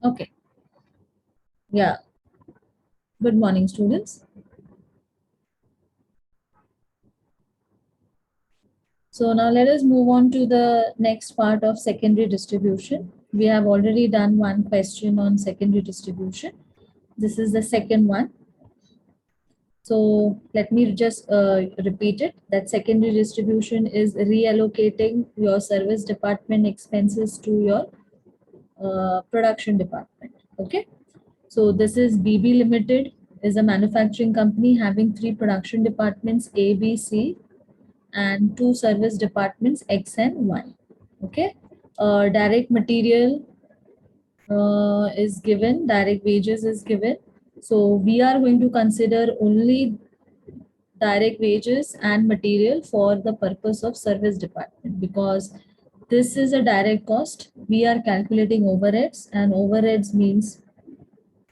Okay. Yeah. Good morning, students. So now let us move on to the next part of secondary distribution. We have already done one question on secondary distribution. This is the second one. So let me just repeat it, that secondary distribution is reallocating your service department expenses to your production department. Okay. So this is BB Limited, is a manufacturing company having three production departments, A, B, C, and two service departments, X and Y. Okay. Direct material is given, direct wages is given. So we are going to consider only direct wages and material for the purpose of service department, because this is a direct cost. We are calculating overheads, and overheads means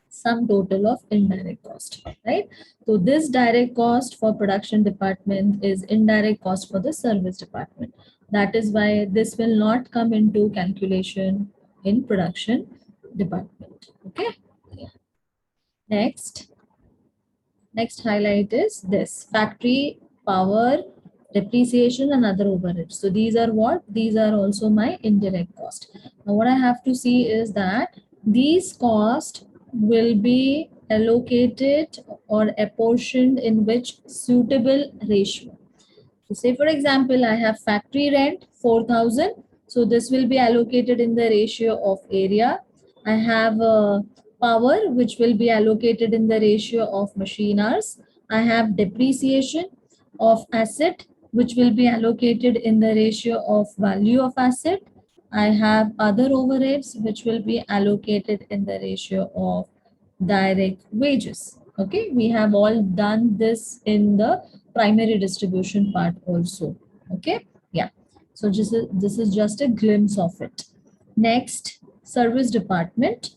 sum total of indirect cost, right? So this direct cost for production department is indirect cost for the service department. That is why this will not come into calculation in production department. Okay. Next. Next highlight is this: factory power, depreciation, and other overheads. So these are what? These are also my indirect cost. Now what I have to see is that these costs will be allocated or apportioned in which suitable ratio. So say for example, I have factory rent 4,000. So this will be allocated in the ratio of area. I have power, which will be allocated in the ratio of machine hours. I have depreciation of asset, which will be allocated in the ratio of value of asset. I have other overheads, which will be allocated in the ratio of direct wages. Okay, we have all done this in the primary distribution part also. Okay, yeah. So this is just a glimpse of it. Next, service department.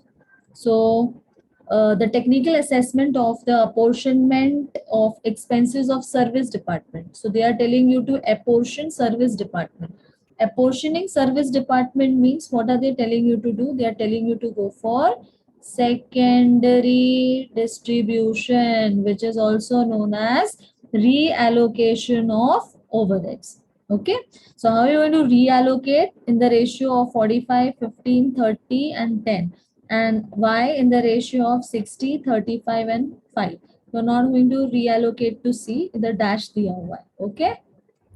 So the technical assessment of the apportionment of expenses of service department. So they are telling you to apportion service department. Apportioning service department means, what are they telling you to do? They are telling you to go for secondary distribution, which is also known as reallocation of overheads. Okay. So how are you going to reallocate? In the ratio of 45, 15, 30, and 10, and Y in the ratio of 60, 35, and 5. You're not going to reallocate to C, the dash diya hua hai. Okay,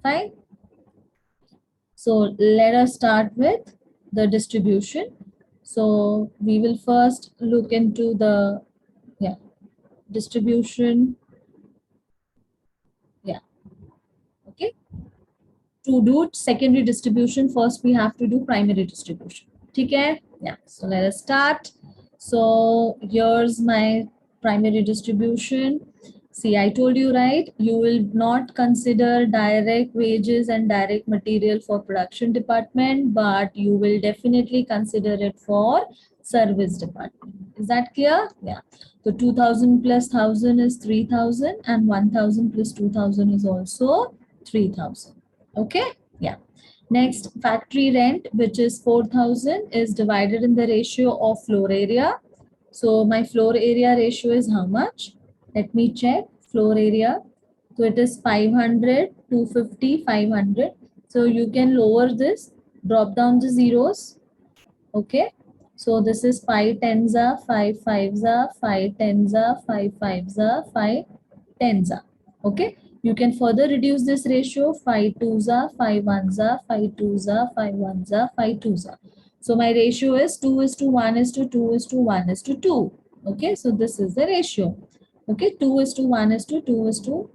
fine. So let us start with the distribution. So we will first look into the distribution. Yeah, okay. To do secondary distribution, first we have to do primary distribution. Okay? Yeah. So let us start. So here's my primary distribution. See, I told you, right? You will not consider direct wages and direct material for production department, but you will definitely consider it for service department. Is that clear? Yeah. So 2000 plus 1000 is 3000, and 1000 plus 2000 is also 3000. Okay. Yeah. Next, factory rent, which is 4,000, is divided in the ratio of floor area. So my floor area ratio is how much? Let me check. Floor area. So it is 500, 250, 500. So you can lower this, drop down the zeros. Okay. So this is 5 tens are, 5 fives are, 5 tens are, 5 fives are, 5 tens are. Okay. You can further reduce this ratio. 5 twos are, 5 ones are, 5 twos are, 5 ones are, 5 twos are. So my ratio is 2 is to 1 is to 2 is to 1 is to 2. Okay. So this is the ratio. Okay. 2 is to 1 is to 2 is to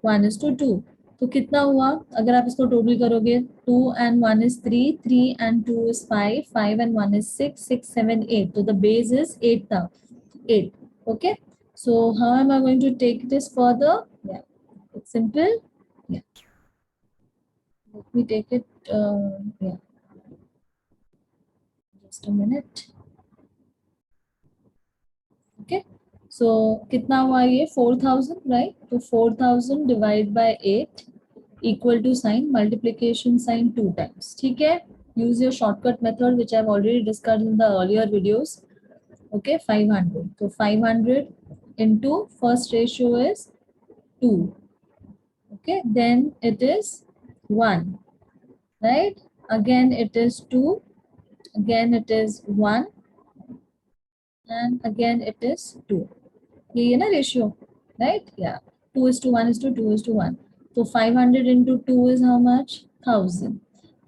1 is to 2. तो कितना हुआ अगर आप इसको total करोगे? 2 and 1 is 3, 3 and 2 is 5, 5 and 1 is 6, 6, 7, 8. So the base is 8 now. 8. Okay. So how am I going to take this further? Yeah, it's simple. Yeah. Let me take it. Yeah. Just a minute. Okay. So कितना हुआ ये? 4,000, right? So 4,000 divided by 8 equal to sign multiplication sign 2 times. ठीक है? Use your shortcut method, which I've already discussed in the earlier videos. Okay, 500. So 500 into first ratio is 2. Okay, then it is 1, right? Again it is 2, again it is 1, and again it is 2. ये ना ratio, right? Yeah. 2 is to 1 is to 2 is to 1. So 500 into 2 is how much? 1000.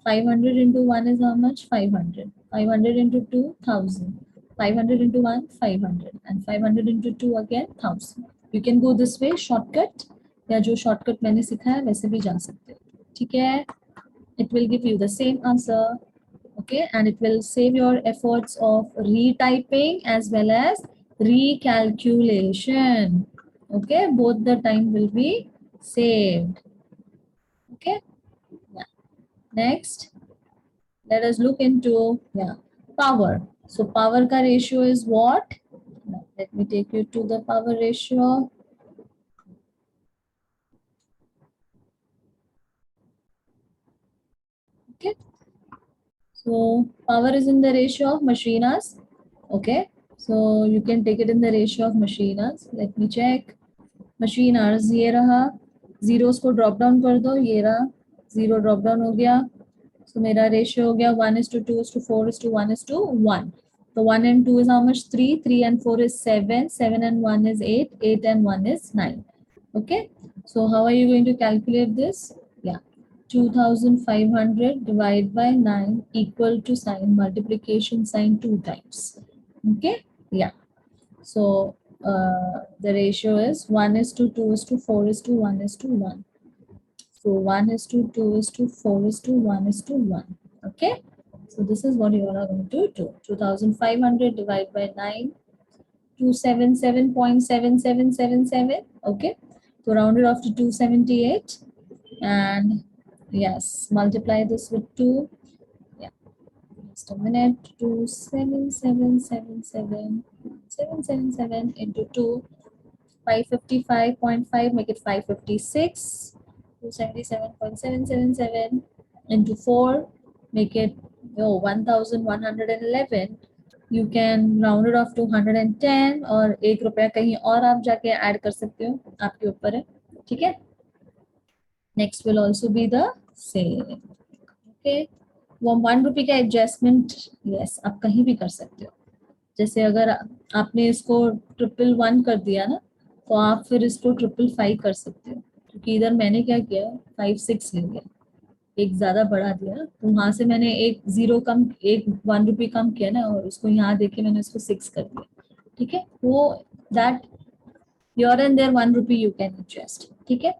500 into 1 is how much? 500. 500 into 2, 1000. 500 into 1, 500. And 500 into 2 again, 1000. You can go this way, shortcut. या जो shortcut मैंने सिखाया वैसे भी जा सकते हो. ठीक है? It will give you the same answer. Okay, and it will save your efforts of retyping as well as recalculation. Okay, both the time will be saved. Okay, yeah. Next, let us look into power. So power ka ratio is what? Now, let me take you to the power ratio. Okay, so power is in the ratio of machine hours. Okay, so you can take it in the ratio of machine hours. Let me check. Machine hours ये रहा, zeros को drop down कर दो, ये रहा, zero drop down हो गया. सो मेरा रेशियो हो गया 1:2:4:1:1. तो 1 and 2 is how much? 3. 3 and 4 is 7. 7 and 1 is 8. 8 and 1 is 9. Okay, so how are you going to calculate this? Yeah, 2500 divided by 9 equal to sign multiplication sign 2 times. Okay, yeah. So the ratio is 1:2:4:1:1. So 1:2:4:1:1. Okay. So this is what you are going to do. 2500 divided by 9, 277.7777. Okay. So round it off to 278. And yes, multiply this with 2. Yeah. Just a minute. 27777 into 2. 555.5, make it 556. 277.777 into 4, make it 1111. You can round it off to 110 और 1 रुपया कहीं और आप जाके add कर सकते हो, आपके ऊपर है. ठीक है. Next will also be the same. Okay. वो 1 रुपये का एडजस्टमेंट यस आप कहीं भी कर सकते हो. जैसे अगर आपने इसको 111 कर दिया ना, तो आप फिर इसको 555 कर सकते हो, क्योंकि इधर मैंने क्या किया 56 ले लिया, एक ज्यादा बढ़ा दिया, तो वहां से मैंने एक जीरो कम, एक 1 रुपये कम किया ना, और उसको यहाँ देके मैंने उसको 6 कर दिया. ठीक है, वो that here and there 1 rupee you can adjust. ठीक है.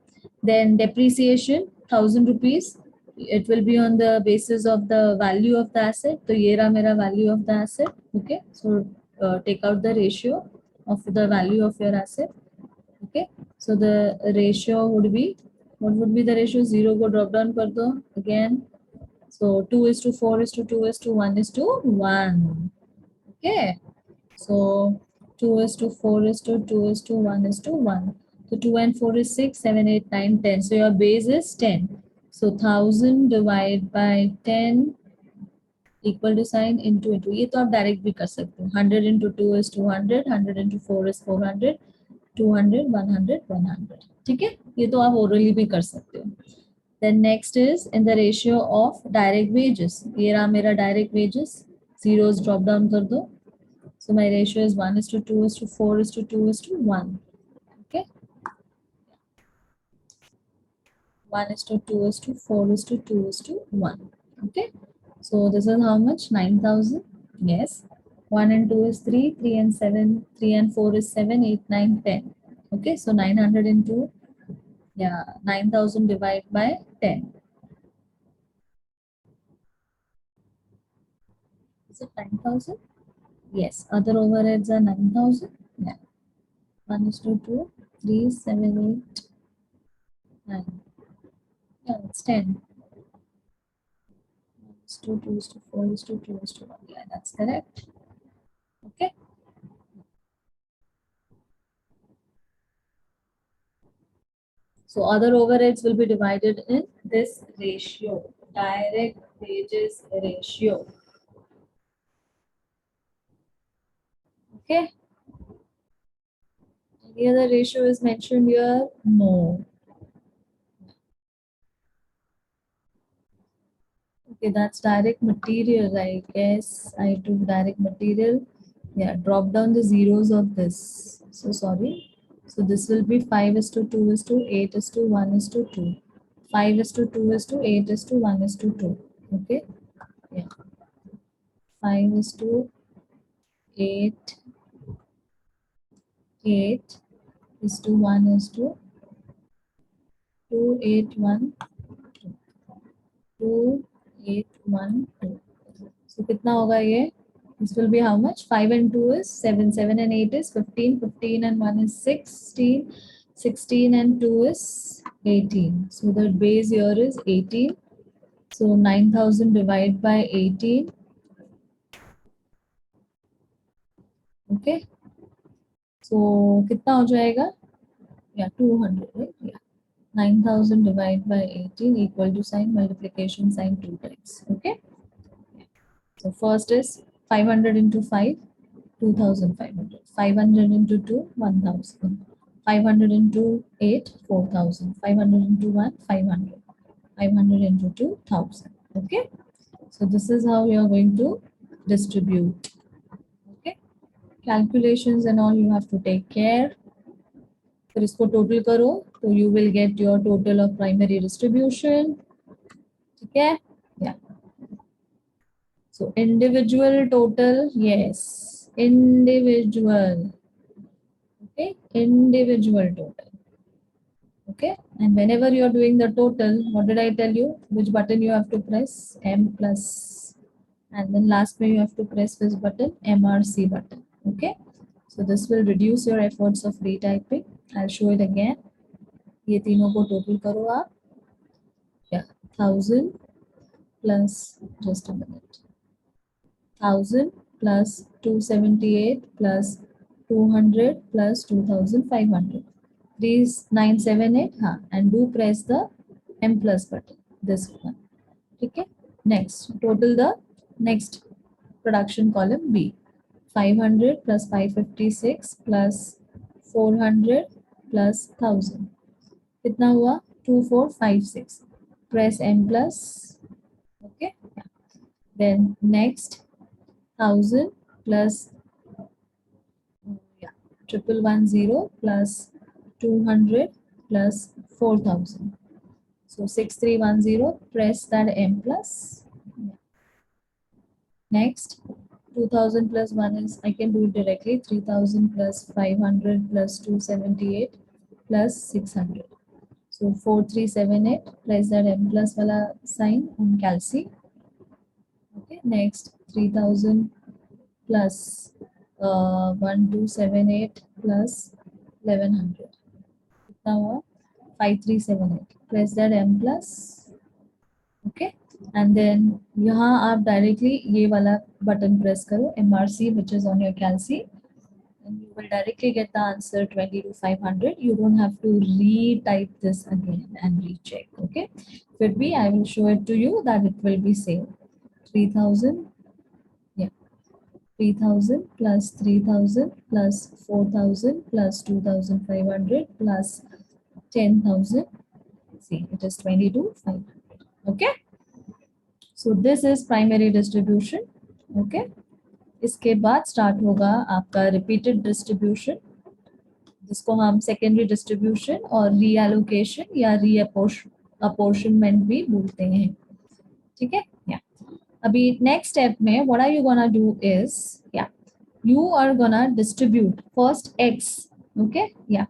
Then depreciation 1000 rupees. It will be on the basis of the value of the asset. तो ये रहा मेरा value of the asset. Okay. So take out the ratio of the value of your asset. Okay. So the ratio would be, what would be the ratio? 0 को drop down कर दो again. So 2:4:2:1:1. Okay. So 2:4:2:1:1. So 2 and 4 is 6, 7, 8, 9, 10. So your base is 10. So 1000 divided by 10 equal to sign into. ये तो आप direct भी कर सकते हो. 100 into 2 is 200. 100 into 4 is 400. 200, 100, 100. ठीक है, ये तो आप orally भी कर सकते हो. Then next is in the ratio of direct wages. ये रहा मेरा direct wages. Zeros drop down कर दो. So my ratio is 1:2:4:2:1. Okay. 1:2:4:2:1. Okay. So this is how much? 9,000. Yes. 1 and 2 is 3. 3 and 7. 3 and 4 is 7, 8, 9, 10. Okay. So 900 into 9,000 divided by 10. Is it 9,000? Yes. Other overheads are 9,000. Yeah. 1:2, 3, 7, 8, 9. Yeah, it's 10. 2:4:2:1. Yeah, that's correct. Okay. So other overheads will be divided in this ratio, direct wages ratio. Okay. Any other ratio is mentioned here? No. Okay, that's direct material, I guess. I took direct material. Yeah, drop down the zeros of this. So sorry. So this will be 5 is to 2 is to 8 is to 1 is to 2. 5 is to 2 is to 8 is to 1 is to 2. Okay. Yeah. 5 is to 8. 8 is to 1 is to 2, 8, 1, 2. 2, 8, 1, 2. So कितना होगा ये? This will be how much? 5 and 2 is 7. 7 and 8 is 15. 15 and 1 is 16. 16 and 2 is 18. So the base here is 18. So 9,000 divided by 18. Okay. So कितना हो जाएगा? Yeah, 200, right? Yeah. 9,000 divided by 18 equal to sign multiplication sign 2 times. Okay. So first is 500 into 5, 2,500. 500 into 2, 1,000. 500 into 8, 4,000. 500 into 1, 500. 500 into 2, 1,000. Okay. So this is how you are going to distribute. Okay. Calculations and all you have to take care. फिर इसको total करो तो you will get your total of primary distribution. ठीक है? Yeah. So individual total, yes, individual. Okay, individual total. Okay, and whenever you are doing the total, what did I tell you? Which button you have to press? M plus. And then last way you have to press this button, MRC button. Okay, so this will reduce your efforts of retyping. I'll show it again. ये तीनों को total करो आप. Yeah, 1,000 plus, just a minute. 1,000 plus 278 plus 200 plus 2,500. 3978, and do press the M plus button, this one. Okay. Next, total the next production column B. 500 plus 556 plus 400 plus 1,000. कितना हुआ? 2456. Press M plus. Okay. Then next 1,000 plus 1,110 plus 200 plus 4,000. So 6,310. Press that M plus. Next 2,000 plus 1 is, I can do it directly. 3,000 plus 500 plus 278 plus 600. So 4,378. Press that M plus wala sign on calci. Okay. Next 3,000 plus 1,278 plus 1,100. कितना हुआ? 5,378. Press that M plus. Okay. And then यहाँ आप directly ये वाला button press करो, MRC, which is on your calci, and you will directly get the answer 22,500. You don't have to retype this again and recheck. Okay. Could be, I will show it to you that it will be same. 3,000. 3,000 plus 3,000 plus 4,000 plus 2,500 plus 10,000. See, it is 22,500. Okay. So this is primary distribution. Okay. इसके बाद start होगा आपका repeated distribution, जिसको हम secondary distribution और reallocation या reapportionment भी बोलते हैं. ठीक है? Yeah. अभी next step में what are you gonna do is, you are gonna distribute first x. Okay. Yeah.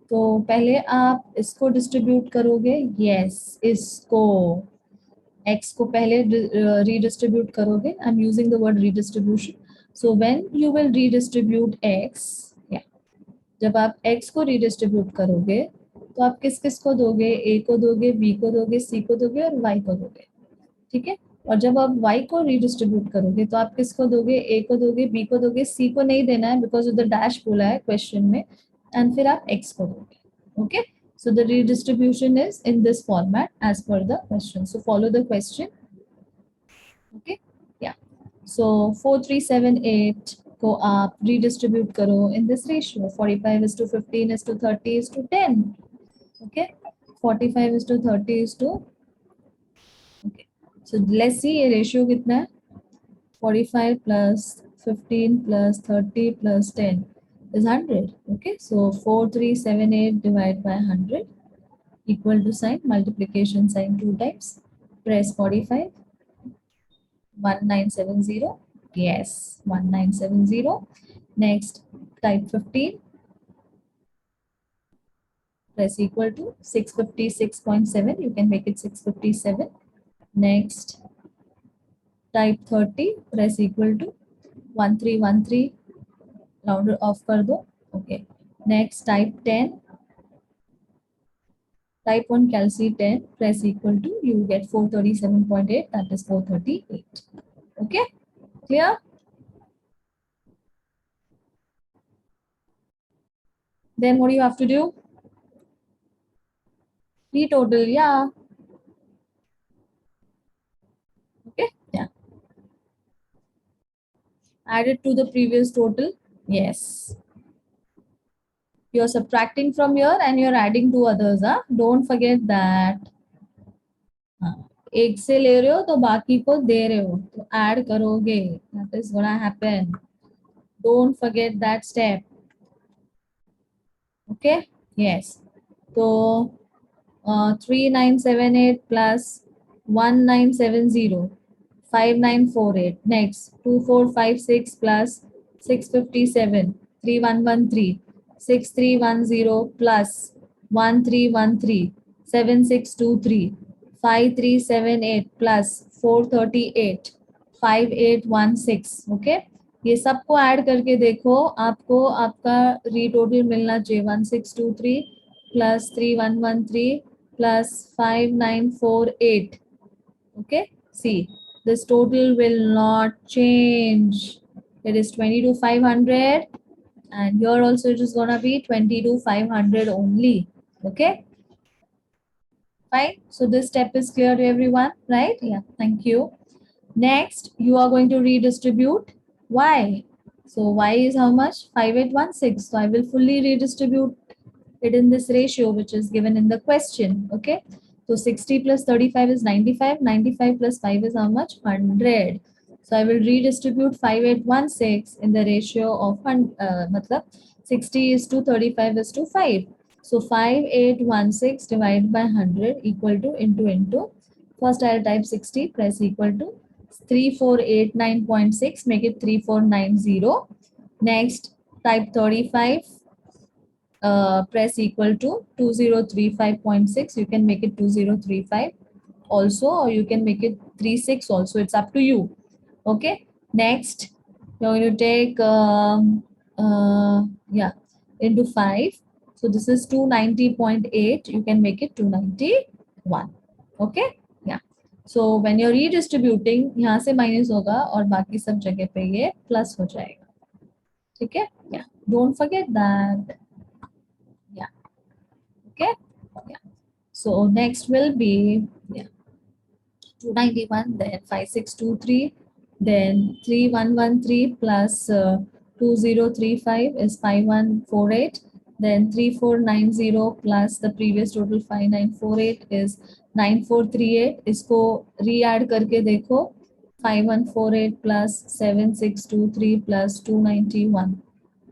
तो पहले आप इसको distribute करोगे. Yes, इसको x को पहले redistribute करोगे. I'm using the word redistribution. So when you will redistribute x, जब आप x को redistribute करोगे तो आप किस किस को दोगे? a को दोगे, b को दोगे, c को दोगे और y को दोगे. ठीक है. और जब आप y को redistribute करोगे तो आप किसको दोगे? a को दोगे, b को दोगे, c को नहीं देना है because of the dash बोला है question में, and फिर आप x को दोगे. Okay. So the redistribution is in this format as per the question. So follow the question. Okay. Yeah. So 4,378 को आप redistribute करो in this ratio. 45:15:30:10. Okay, 45:30. Okay, so let's see ये ratio कितना है. 45 plus 15 plus 30 plus 10 is 100. Okay, so 4378 divided by 100 equal to sign multiplication sign 2 times. Press 45. 1970. Yes, 1970. Next, type 15. Press equal to 656.7. You can make it 657. Next, type 30. Press equal to 1313. Round off कर दो. Okay. Next, type 10. Type 1 calci 10. Press equal to, you get 437.8. That is 438. Okay. Clear? Then what do you have to do? Retotal, yeah. Okay, yeah. Add it to the previous total. Yes. You're subtracting from here and you're adding to others. Huh? Don't forget that. एक से ले रहे हो तो बाकी को दे रहे हो तो add करोगे. That is gonna happen. Don't forget that step. Okay. Yes. So 3978 plus 1970. 5948. Next, 2456 plus 657. 3113. 6310 plus 1313. 7623. 5378 plus 438. 5816. Okay. ये सबको ऐड करके देखो आपको आपका रीटोटल मिलना चाहिए 1623 plus 3113 plus 5948. Okay, see, this total will not change. It is 22,500 and here also it is gonna be 22,500 only. Okay, fine. So this step is clear to everyone, right? Yeah, thank you. Next, you are going to redistribute y. So y is how much? 5816. So I will fully redistribute it in this ratio which is given in the question. Okay, so 60 plus 35 is 95. 95 plus 5 is how much? 100. So I will redistribute 5816 in the ratio of 60 is to 35 is to 5. So 5816 divided by 100 equal to into. First I'll type 60, press equal to 3489.6, make it 3490. Next, type 35, press equal to 2035.6. You can make it 2035 also, or you can make it 36 also. It's up to you. Okay. Next, you're going to take into 5. So this is 290.8. You can make it 291. Okay. Yeah. So when you're redistributing, यहाँ से minus होगा और बाकी सब जगह पे ये plus हो जाएगा. ठीक है? Yeah. Don't forget that. Yeah. Okay. Yeah. So next will be 291, then 5623, then 3113 plus 2035 is 5148, then 3490 plus the previous total 5948 is 9438. इसको re-add करके देखो 5148 plus 7623 plus 291.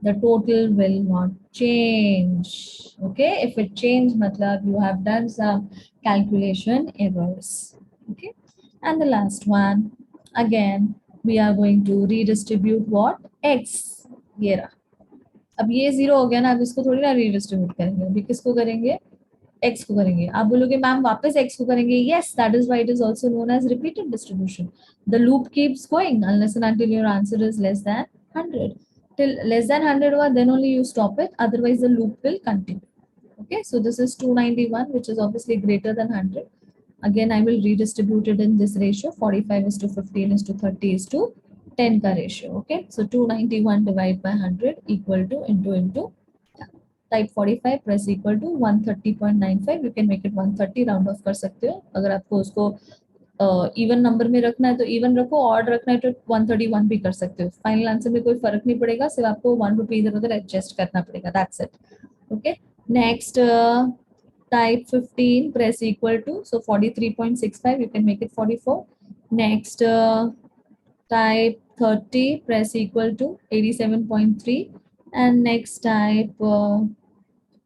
The total will not change. Okay, if it changed, matlab you have done some calculation errors. Okay, and the last one, again we are going to redistribute what? X. ये रहा. अब ये 0 हो गया ना, अब इसको थोड़ी ना redistribute करेंगे, अभी किसको करेंगे? X को करेंगे. आप बोलोगे मैम वापस X को करेंगे. Yes, that is why it is also known as repeated distribution. The loop keeps going unless and until your answer is less than 100. Till less than 100 हुआ, then only you stop it. Otherwise the loop will continue. Okay, so this is 291, which is obviously greater than 100. Again, I will redistribute it in this ratio. 45 is to 15 is to 30 is to 10 का ratio. Okay, so 291 divided by 100 equal to into. Type 45, press equal to 130.95. You can make it 130, round off कर सकते हो अगर आपको उसको even number में रखना है तो इवन रखो, ऑड रखना है तो 131 भी कर सकते हो. फाइनल आंसर में कोई फर्क नहीं पड़ेगा, सिर्फ आपको 1 रुपी इधर उधर एडजस्ट करना पड़ेगा. That's it. Okay. Next, type 15, press equal to, so 43.65, you can make it 44. Next, type 30, press equal to 87.3, and next type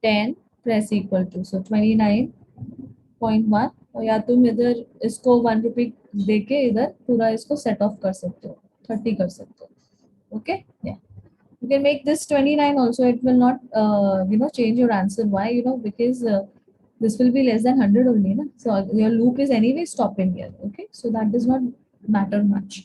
10, press equal to, so 29.1. और या तुम इधर इसको 1 रुपी देके इधर पूरा इसको सेट ऑफ कर सकते हो, 30 कर सकते हो. Okay. You can make this 29 also. It will not change your answer. Why? Because this will be less than 100 only, na? So your loop is anyway stopping here. Okay, so that does not matter much.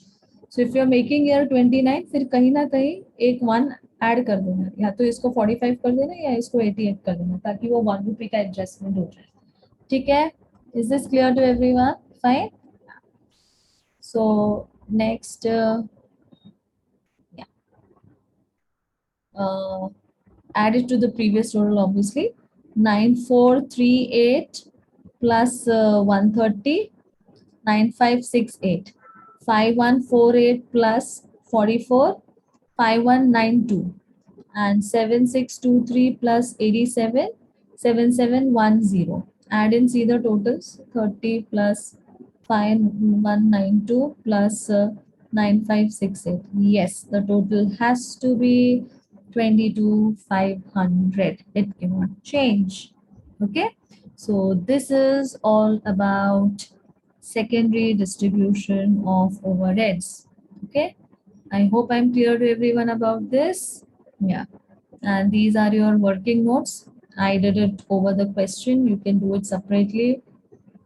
So if you are making here 29, फिर कहीं ना कहीं एक 1 add कर देना, या तो इसको 45 कर देना या इसको 88 कर देना, ताकि वो 1 रुपी का एडजस्टमेंट हो जाए. ठीक है. Is this clear to everyone? Fine. So next, add it to the previous total, obviously. 9438 plus 130, 9568. 5148 plus 44, 5192. And 7623 plus 87, 7710. Add and see the totals. 30 plus 5192 plus 9568. Yes, the total has to be 22,500. It cannot change. Okay, so this is all about secondary distribution of overheads. Okay, I hope I'm clear to everyone about this. Yeah, and these are your working notes. I did it over the question. You can do it separately,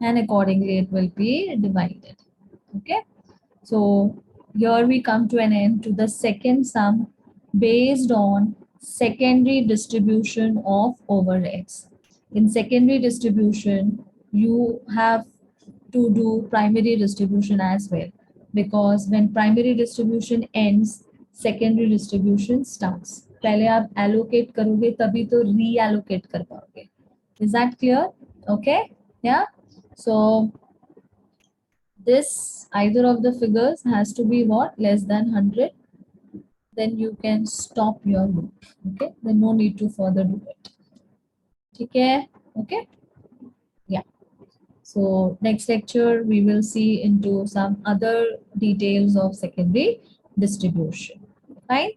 and accordingly it will be divided. Okay, so here we come to an end to the second sum based on secondary distribution of overheads. In secondary distribution, you have to do primary distribution as well, because when primary distribution ends, secondary distribution starts. पहले आप allocate करोगे तभी तो reallocate कर पाओगे. Is that clear? Okay. Yeah. So this, either of the figures has to be what? Less than 100. Then you can stop your loop. Okay. Then no need to further do it. Okay. Okay. Yeah. So next lecture, we will see into some other details of secondary distribution. Fine.